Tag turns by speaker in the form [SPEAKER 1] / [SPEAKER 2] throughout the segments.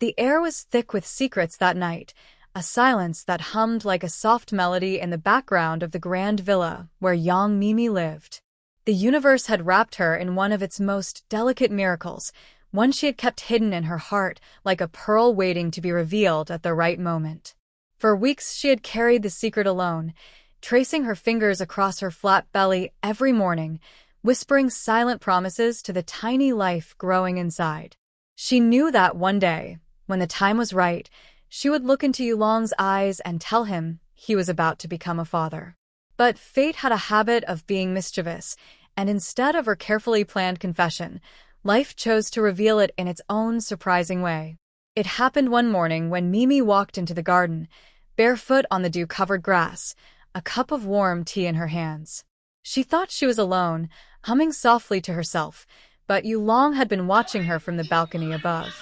[SPEAKER 1] The air was thick with secrets that night, a silence that hummed like a soft melody in the background of the grand villa where young Meimei lived. The universe had wrapped her in one of its most delicate miracles, one she had kept hidden in her heart like a pearl waiting to be revealed at the right moment. For weeks she had carried the secret alone, tracing her fingers across her flat belly every morning, whispering silent promises to the tiny life growing inside. She knew that one day, when the time was right, she would look into Yulong's eyes and tell him he was about to become a father. But fate had a habit of being mischievous, and instead of her carefully planned confession, life chose to reveal it in its own surprising way. It happened one morning when Meimei walked into the garden, barefoot on the dew-covered grass, a cup of warm tea in her hands. She thought she was alone, humming softly to herself, but Yulong had been watching her from the balcony above.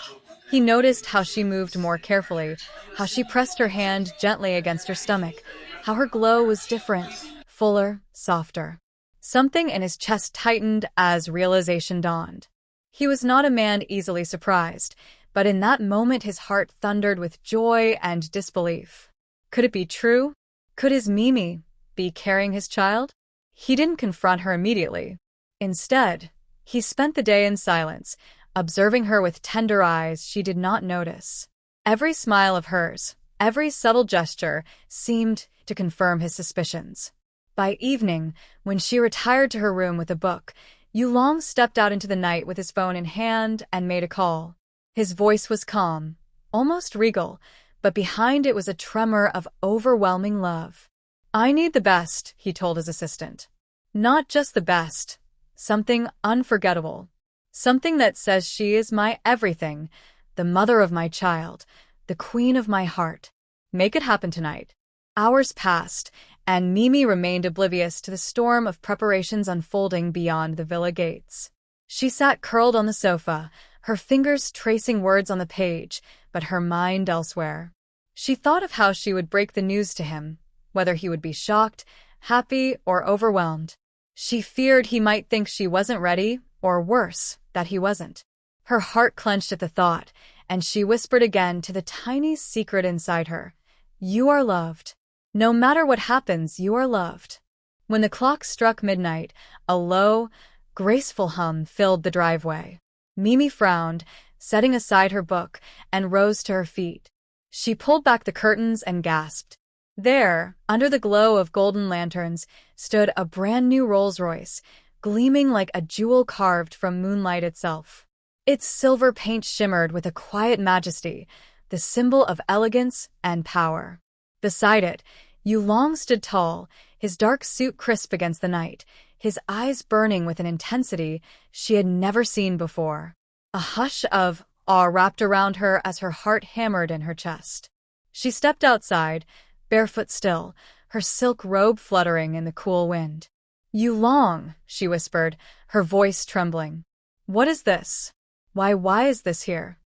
[SPEAKER 1] He noticed how she moved more carefully, how she pressed her hand gently against her stomach, how her glow was different, fuller, softer. Something in his chest tightened as realization dawned. He was not a man easily surprised, but in that moment his heart thundered with joy and disbelief. Could it be true? Could his Meimei be carrying his child? He didn't confront her immediately. Instead, he spent the day in silence, observing her with tender eyes she did not notice. Every smile of hers, every subtle gesture, seemed to confirm his suspicions. By evening, when she retired to her room with a book, Yulong stepped out into the night with his phone in hand and made a call. His voice was calm, almost regal, but behind it was a tremor of overwhelming love. "I need the best," he told his assistant. "Not just the best, something unforgettable. Something that says she is my everything, the mother of my child, the queen of my heart. Make it happen tonight." Hours passed, and Meimei remained oblivious to the storm of preparations unfolding beyond the villa gates. She sat curled on the sofa, her fingers tracing words on the page, but her mind elsewhere. She thought of how she would break the news to him, whether he would be shocked, happy, or overwhelmed. She feared he might think she wasn't ready, or worse, that he wasn't. Her heart clenched at the thought, and she whispered again to the tiny secret inside her, "You are loved. No matter what happens, you are loved." When the clock struck midnight, a low, graceful hum filled the driveway. Meimei frowned, setting aside her book, and rose to her feet. She pulled back the curtains and gasped. There, under the glow of golden lanterns, stood a brand-new Rolls-Royce, gleaming like a jewel carved from moonlight itself. Its silver paint shimmered with a quiet majesty, the symbol of elegance and power. Beside it, Yulong stood tall, his dark suit crisp against the night, his eyes burning with an intensity she had never seen before. A hush of awe wrapped around her as her heart hammered in her chest. She stepped outside, barefoot still, her silk robe fluttering in the cool wind. "Yulong," she whispered, her voice trembling. "What is this? Why is this here?"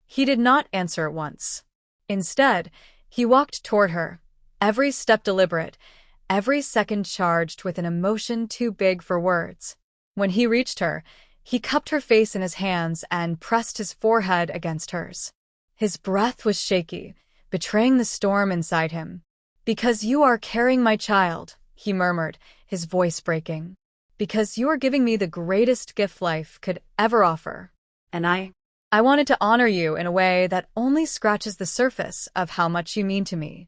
[SPEAKER 1] He did not answer at once. Instead, he walked toward her, every step deliberate, every second charged with an emotion too big for words. When he reached her, he cupped her face in his hands and pressed his forehead against hers. His breath was shaky, betraying the storm inside him. "Because you are carrying my child," he murmured, his voice breaking. "Because you are giving me the greatest gift life could ever offer. And I wanted to honor you in a way that only scratches the surface of how much you mean to me."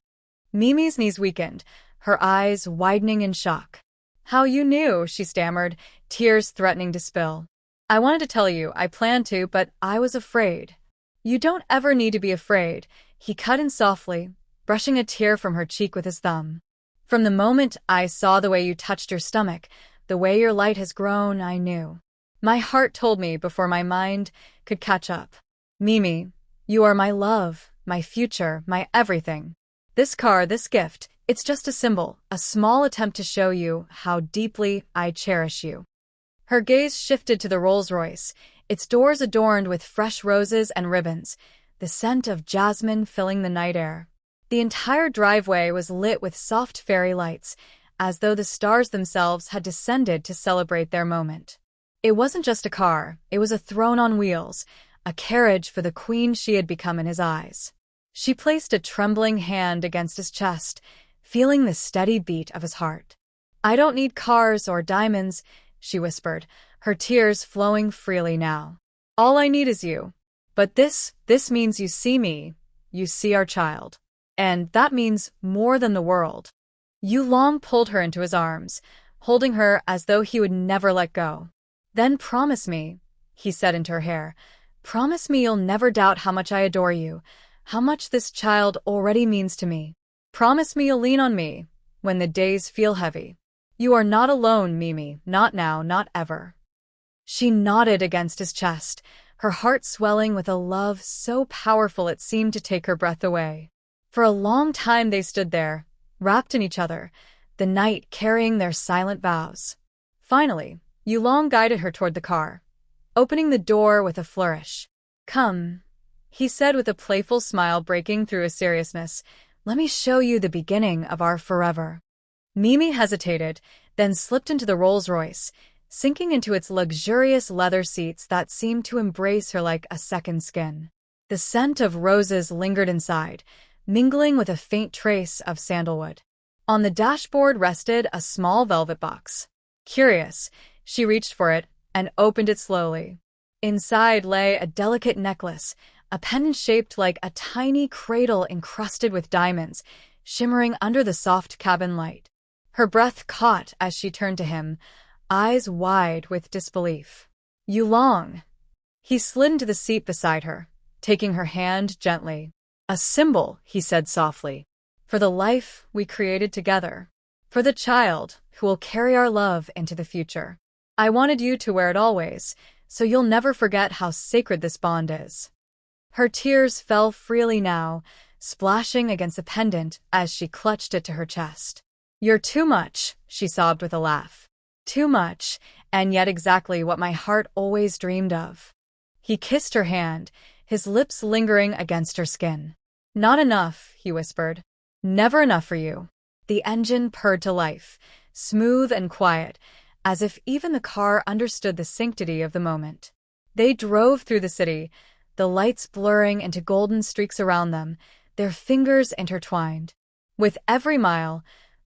[SPEAKER 1] Meimei's knees weakened, her eyes widening in shock. "How you knew," she stammered, tears threatening to spill. "I wanted to tell you, I planned to, but I was afraid." "You don't ever need to be afraid," he cut in softly, brushing a tear from her cheek with his thumb. "From the moment I saw the way you touched your stomach, the way your light has grown, I knew. My heart told me before my mind could catch up. Meimei, you are my love, my future, my everything. This car, this gift, it's just a symbol, a small attempt to show you how deeply I cherish you." Her gaze shifted to the Rolls-Royce, its doors adorned with fresh roses and ribbons, the scent of jasmine filling the night air. The entire driveway was lit with soft fairy lights, as though the stars themselves had descended to celebrate their moment. It wasn't just a car, it was a throne on wheels, a carriage for the queen she had become in his eyes. She placed a trembling hand against his chest, feeling the steady beat of his heart. "I don't need cars or diamonds," she whispered, her tears flowing freely now. "All I need is you. But this means you see me, you see our child. And that means more than the world." Yulong pulled her into his arms, holding her as though he would never let go. "Then promise me," he said into her hair, "promise me you'll never doubt how much I adore you, how much this child already means to me. Promise me you'll lean on me when the days feel heavy. You are not alone, Meimei, not now, not ever." She nodded against his chest, her heart swelling with a love so powerful it seemed to take her breath away. For a long time they stood there, wrapped in each other, the night carrying their silent vows. Finally, Yulong guided her toward the car, opening the door with a flourish. "Come," he said with a playful smile breaking through his seriousness, "let me show you the beginning of our forever." Meimei hesitated, then slipped into the Rolls-Royce, sinking into its luxurious leather seats that seemed to embrace her like a second skin. The scent of roses lingered inside, mingling with a faint trace of sandalwood. On the dashboard rested a small velvet box. Curious, she reached for it and opened it slowly. Inside lay a delicate necklace, a pendant shaped like a tiny cradle encrusted with diamonds, shimmering under the soft cabin light. Her breath caught as she turned to him, eyes wide with disbelief. "Yulong." He slid into the seat beside her, taking her hand gently. "A symbol," he said softly, "for the life we created together, for the child who will carry our love into the future. I wanted you to wear it always, so you'll never forget how sacred this bond is." Her tears fell freely now, splashing against the pendant as she clutched it to her chest. "You're too much," she sobbed with a laugh. "Too much, and yet exactly what my heart always dreamed of." He kissed her hand, his lips lingering against her skin. "Not enough," he whispered. "Never enough for you." The engine purred to life, smooth and quiet, as if even the car understood the sanctity of the moment. They drove through the city, the lights blurring into golden streaks around them, their fingers intertwined. With every mile,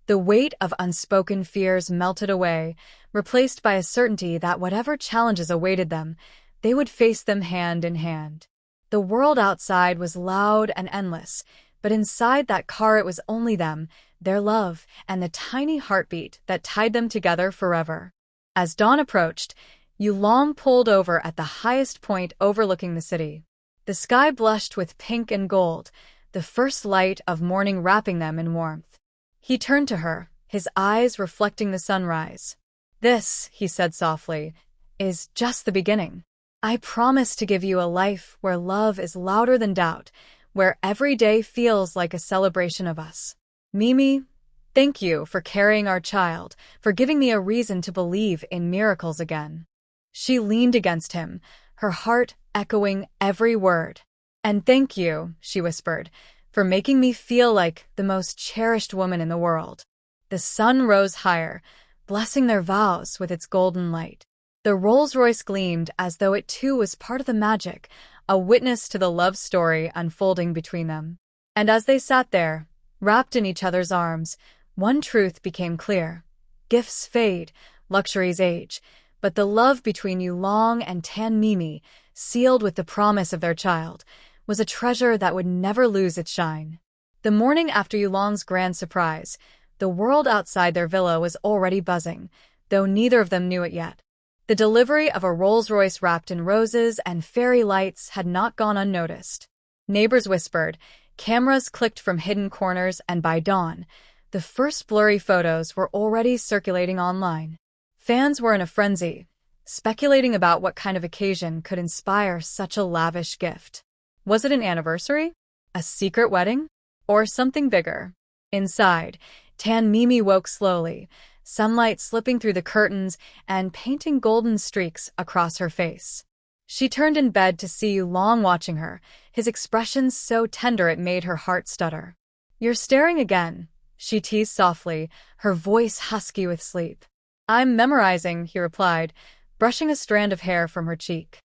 [SPEAKER 1] the weight of unspoken fears melted away, replaced by a certainty that whatever challenges awaited them, they would face them hand in hand. The world outside was loud and endless, but inside that car it was only them, their love, and the tiny heartbeat that tied them together forever. As dawn approached, Yulong pulled over at the highest point overlooking the city. The sky blushed with pink and gold, the first light of morning wrapping them in warmth. He turned to her, his eyes reflecting the sunrise. "This," he said softly, "is just the beginning. I promise to give you a life where love is louder than doubt, where every day feels like a celebration of us. Meimei, thank you for carrying our child, for giving me a reason to believe in miracles again." She leaned against him, her heart echoing every word. "And thank you," she whispered, "for making me feel like the most cherished woman in the world." The sun rose higher, blessing their vows with its golden light. The Rolls-Royce gleamed as though it too was part of the magic, a witness to the love story unfolding between them. And as they sat there, wrapped in each other's arms, one truth became clear. Gifts fade, luxuries age, but the love between Yulong and Tan Meimei, sealed with the promise of their child, was a treasure that would never lose its shine. The morning after Yulong's grand surprise, the world outside their villa was already buzzing, though neither of them knew it yet. The delivery of a Rolls-Royce wrapped in roses and fairy lights had not gone unnoticed. Neighbors whispered, cameras clicked from hidden corners, and by dawn, the first blurry photos were already circulating online. Fans were in a frenzy, speculating about what kind of occasion could inspire such a lavish gift. Was it an anniversary? A secret wedding? Or something bigger? Inside, Tan Meimei woke slowly, sunlight slipping through the curtains and painting golden streaks across her face. She turned in bed to see Yulong watching her, his expression so tender it made her heart stutter. "You're staring again," she teased softly, her voice husky with sleep. "I'm memorizing," he replied, brushing a strand of hair from her cheek.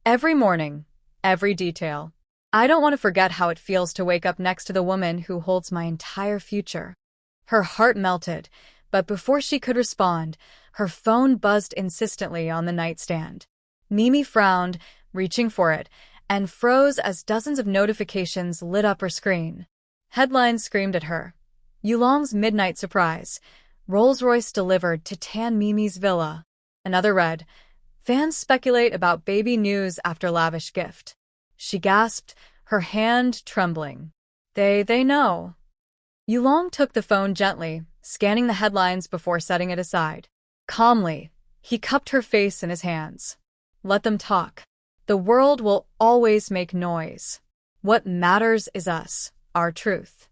[SPEAKER 1] Every morning, every detail. I don't want to forget how it feels to wake up next to the woman who holds my entire future. Her heart melted, but before she could respond, her phone buzzed insistently on the nightstand. Meimei frowned, reaching for it, and froze as dozens of notifications lit up her screen. Headlines screamed at her. Yulong's midnight surprise. Rolls-Royce delivered to Tan Meimei's villa. Another read, fans speculate about baby news after lavish gift. She gasped, her hand trembling. They know. Yulong took the phone gently, scanning the headlines before setting it aside. Calmly, he cupped her face in his hands. Let them talk. The world will always make noise. What matters is us, our truth.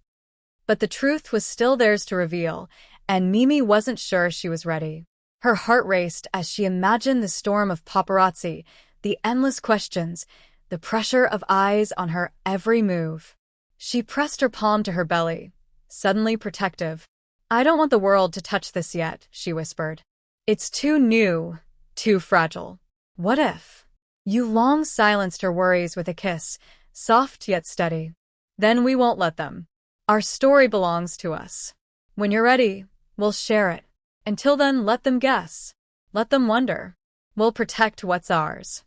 [SPEAKER 1] But the truth was still theirs to reveal, and Meimei wasn't sure she was ready. Her heart raced as she imagined the storm of paparazzi, the endless questions, the pressure of eyes on her every move. She pressed her palm to her belly, suddenly protective. I don't want the world to touch this yet, she whispered. It's too new, too fragile. What if? Yulong silenced her worries with a kiss, soft yet steady. Then we won't let them. Our story belongs to us. When you're ready, we'll share it. Until then, let them guess. Let them wonder. We'll protect what's ours.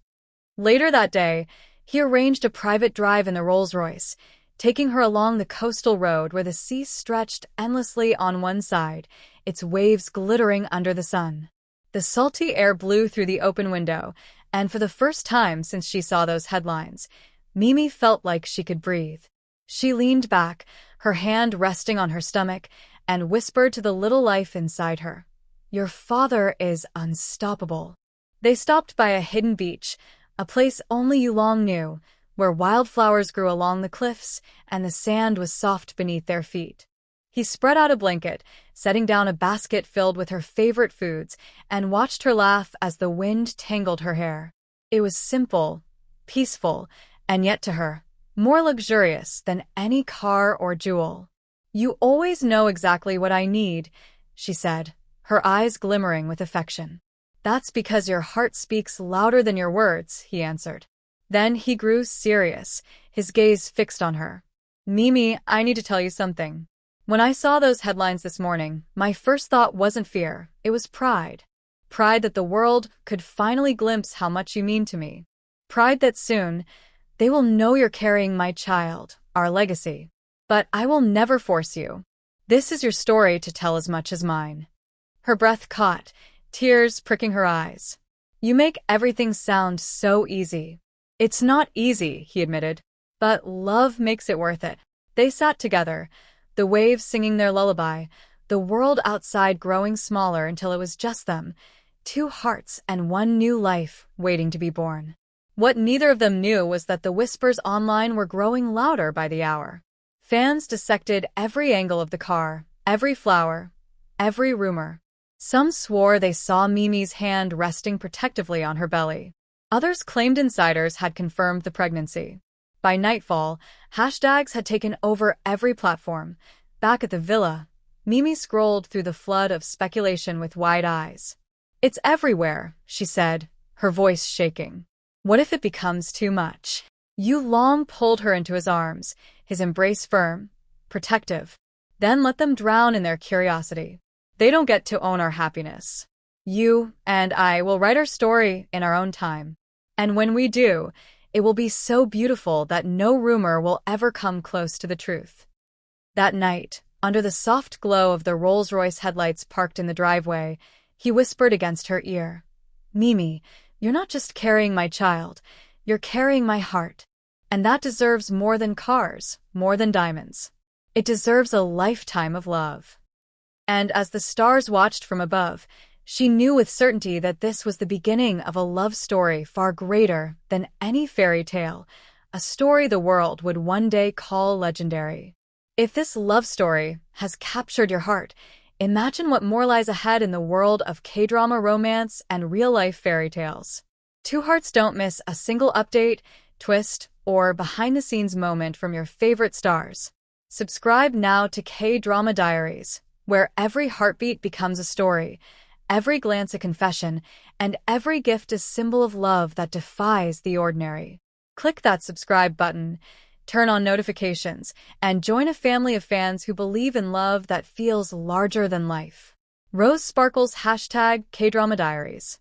[SPEAKER 1] Later that day, he arranged a private drive in the Rolls-Royce, taking her along the coastal road where the sea stretched endlessly on one side, its waves glittering under the sun. The salty air blew through the open window, and for the first time since she saw those headlines, Meimei felt like she could breathe. She leaned back, her hand resting on her stomach, and whispered to the little life inside her. Your father is unstoppable. They stopped by a hidden beach, a place only Yulong knew, where wildflowers grew along the cliffs and the sand was soft beneath their feet. He spread out a blanket, setting down a basket filled with her favorite foods, and watched her laugh as the wind tangled her hair. It was simple, peaceful, and yet to her, more luxurious than any car or jewel. You always know exactly what I need, she said, her eyes glimmering with affection. That's because your heart speaks louder than your words, he answered. Then he grew serious, his gaze fixed on her. Meimei, I need to tell you something. When I saw those headlines this morning, my first thought wasn't fear, it was pride. Pride that the world could finally glimpse how much you mean to me. Pride that soon, they will know you're carrying my child, our legacy. But I will never force you. This is your story to tell as much as mine. Her breath caught, tears pricking her eyes. You make everything sound so easy. It's not easy, he admitted, but love makes it worth it. They sat together, the waves singing their lullaby, the world outside growing smaller until it was just them, two hearts and one new life waiting to be born. What neither of them knew was that the whispers online were growing louder by the hour. Fans dissected every angle of the car, every flower, every rumor. Some swore they saw Meimei's hand resting protectively on her belly. Others claimed insiders had confirmed the pregnancy. By nightfall, hashtags had taken over every platform. Back at the villa, Meimei scrolled through the flood of speculation with wide eyes. It's everywhere, she said, her voice shaking. What if it becomes too much? Yulong pulled her into his arms, his embrace firm, protective. Then let them drown in their curiosity. They don't get to own our happiness. You and I will write our story in our own time. And when we do, it will be so beautiful that no rumor will ever come close to the truth. That night, under the soft glow of the Rolls-Royce headlights parked in the driveway, he whispered against her ear, Meimei, you're not just carrying my child, you're carrying my heart. And that deserves more than cars, more than diamonds. It deserves a lifetime of love. And as the stars watched from above, she knew with certainty that this was the beginning of a love story far greater than any fairy tale, a story the world would one day call legendary. If this love story has captured your heart, imagine what more lies ahead in the world of K-drama romance and real-life fairy tales. Two Hearts don't miss a single update, twist, or behind-the-scenes moment from your favorite stars. Subscribe now to K-Drama Diaries, where every heartbeat becomes a story, every glance a confession, and every gift a symbol of love that defies the ordinary. Click that subscribe button, turn on notifications, and join a family of fans who believe in love that feels larger than life. Rose Sparkle's #KDrama Diaries.